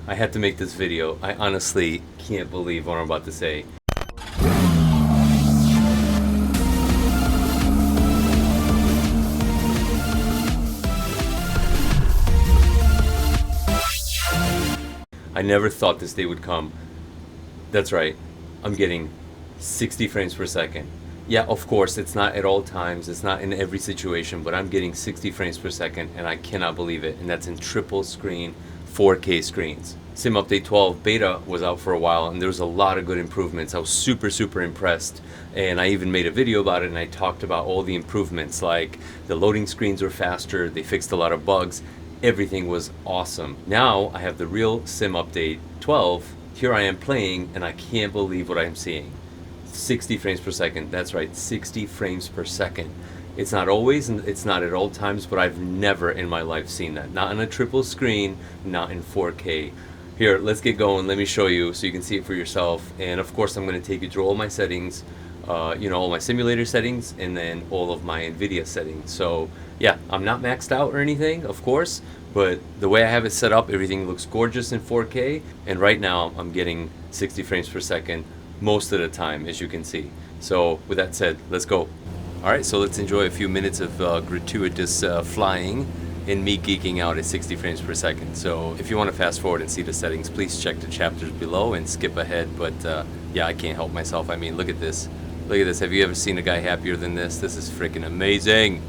I had to make this video. I honestly can't believe what I'm about to say. I never thought this day would come. That's right, I'm getting 60 frames per second. Yeah, of course, it's not at all times, it's not in every situation, but I'm getting 60 frames per second and I cannot believe it. And that's in triple screen 4K screens. Sim Update 12 beta was out for a while and there was a lot of good improvements. I was super impressed, and I even made a video about it and I talked about all the improvements, like the loading screens were faster, they fixed a lot of bugs, everything was awesome. Now I have the real Sim Update 12. Here I am playing and I can't believe what I'm seeing. 60 frames per second, that's right, 60 frames per second. It's not always and it's not at all times, but I've never in my life seen that. Not on a triple screen, not in 4K. Here, let's get going. Let me show you so you can see it for yourself. And of course, I'm going to take you through all my settings, all my simulator settings, and then all of my Nvidia settings. So yeah, I'm not maxed out or anything, of course, but the way I have it set up, everything looks gorgeous in 4K. And right now, I'm getting 60 frames per second most of the time, as you can see. So with that said, let's go. All right, so let's enjoy a few minutes of gratuitous flying and me geeking out at 60 frames per second. So if you want to fast forward and see the settings, please check the chapters below and skip ahead. But yeah, I can't help myself. I mean, look at this. Look at this. Have you ever seen a guy happier than this? This is freaking amazing.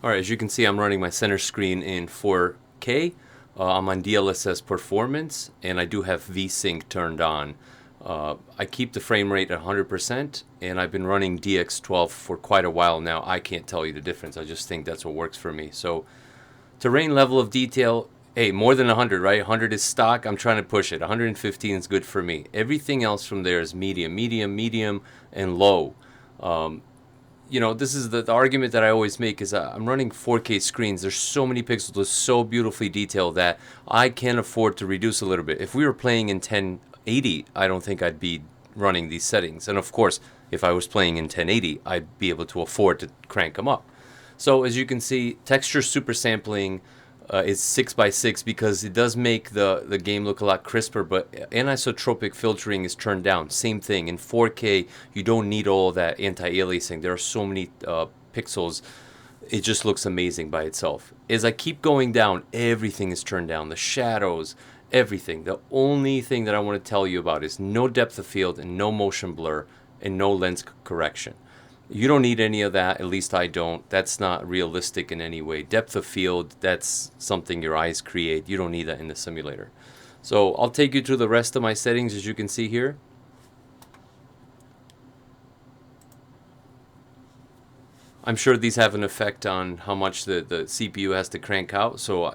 Alright, as you can see, I'm running my center screen in 4K. I'm on DLSS performance, and I do have VSync turned on. I keep the frame rate at 100%, and I've been running DX12 for quite a while now. I can't tell you the difference. I just think that's what works for me. So, terrain level of detail, hey, more than 100, right? 100 is stock. I'm trying to push it. 115 is good for me. Everything else from there is medium, and low. This is the argument that I always make is I'm running 4K screens. There's so many pixels, it's so beautifully detailed that I can afford to reduce a little bit. If we were playing in 1080, I don't think I'd be running these settings. And of course, if I was playing in 1080, I'd be able to afford to crank them up. So as you can see, texture super sampling is 6x6 because it does make the game look a lot crisper, but anisotropic filtering is turned down. Same thing in 4K, you don't need all that anti-aliasing. There are so many pixels, it just looks amazing by itself. As I keep going down, everything is turned down, the shadows, everything. The only thing that I want to tell you about is no depth of field and no motion blur and no lens correction. You don't need any of that, at least I don't. That's not realistic in any way. Depth of field, that's something your eyes create. You don't need that in the simulator. So I'll take you through the rest of my settings, as you can see here. I'm sure these have an effect on how much the CPU has to crank out, so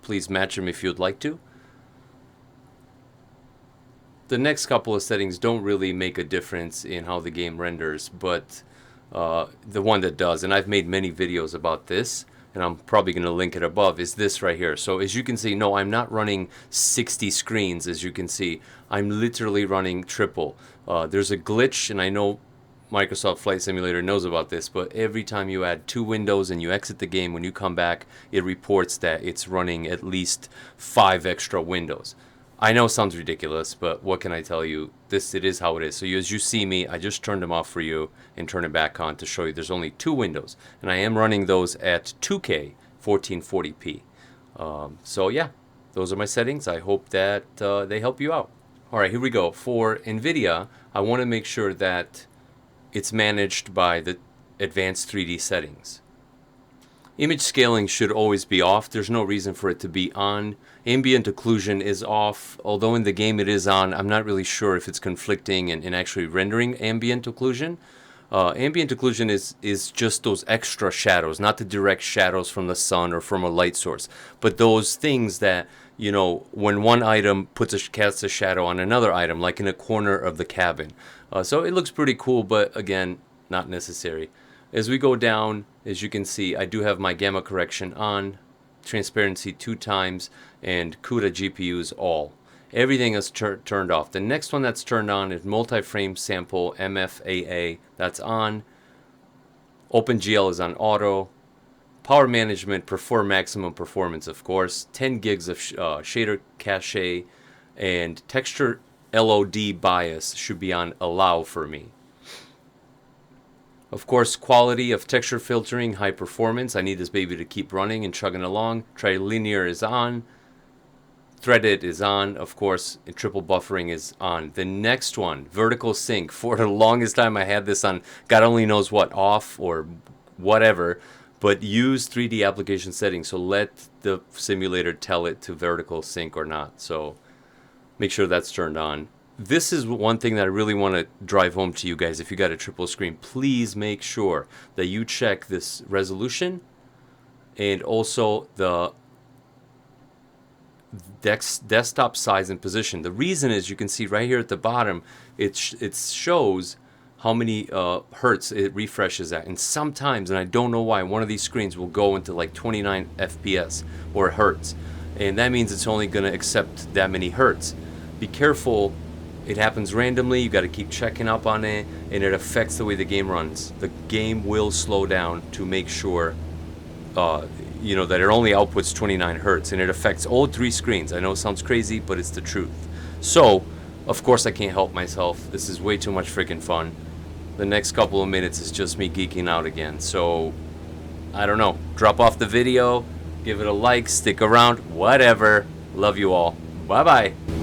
please match them if you'd like to. The next couple of settings don't really make a difference in how the game renders, but the one that does, and I've made many videos about this, and I'm probably going to link it above, is this right here. So as you can see, no, I'm not running 60 screens. As you can see, I'm literally running triple. There's a glitch, and I know Microsoft Flight Simulator knows about this, but every time you add 2 windows and you exit the game, when you come back, it reports that it's running at least 5 extra windows. I know it sounds ridiculous, but what can I tell you? It is how it is. So as you see me, I just turned them off for you and turn it back on to show you there's only 2 windows. And I am running those at 2K, 1440p. So yeah, those are my settings. I hope that they help you out. All right, here we go. For Nvidia, I want to make sure that it's managed by the advanced 3D settings. Image scaling should always be off. There's no reason for it to be on. Ambient occlusion is off, although in the game it is on. I'm not really sure if it's conflicting and actually rendering ambient occlusion. Ambient occlusion is just those extra shadows, not the direct shadows from the sun or from a light source, but those things that you know, when one item casts a shadow on another item, like in a corner of the cabin. So it looks pretty cool, but again, not necessary. As we go down, as you can see, I do have my gamma correction on, transparency 2 times, and CUDA GPUs all. Everything is turned off. The next one that's turned on is multi-frame sample MFAA. That's on. OpenGL is on auto. Power management, prefer maximum performance, of course. 10 gigs of shader cache, and texture LOD bias should be on allow for me. Of course, quality of texture filtering, high performance. I need this baby to keep running and chugging along. Trilinear is on. Threaded is on, of course, and triple buffering is on. The next one, vertical sync. For the longest time I had this on, God only knows what, off or whatever. But use 3D application settings, so let the simulator tell it to vertical sync or not. So make sure that's turned on. This is one thing that I really want to drive home to you guys. If you got a triple screen, please make sure that you check this resolution and also the desktop size and position. The reason is, you can see right here at the bottom, it shows how many hertz it refreshes at, and sometimes, and I don't know why, one of these screens will go into like 29 FPS or hertz, and that means it's only going to accept that many hertz. Be careful, it happens randomly. You got to keep checking up on it, and it affects the way the game runs. The game will slow down to make sure you know, that it only outputs 29 hertz, and it affects all 3 screens. I know it sounds crazy, but it's the truth. So of course I can't help myself. This is way too much freaking fun. The next couple of minutes is just me geeking out again. So, I don't know. Drop off the video, give it a like, stick around, whatever. Love you all. Bye-bye.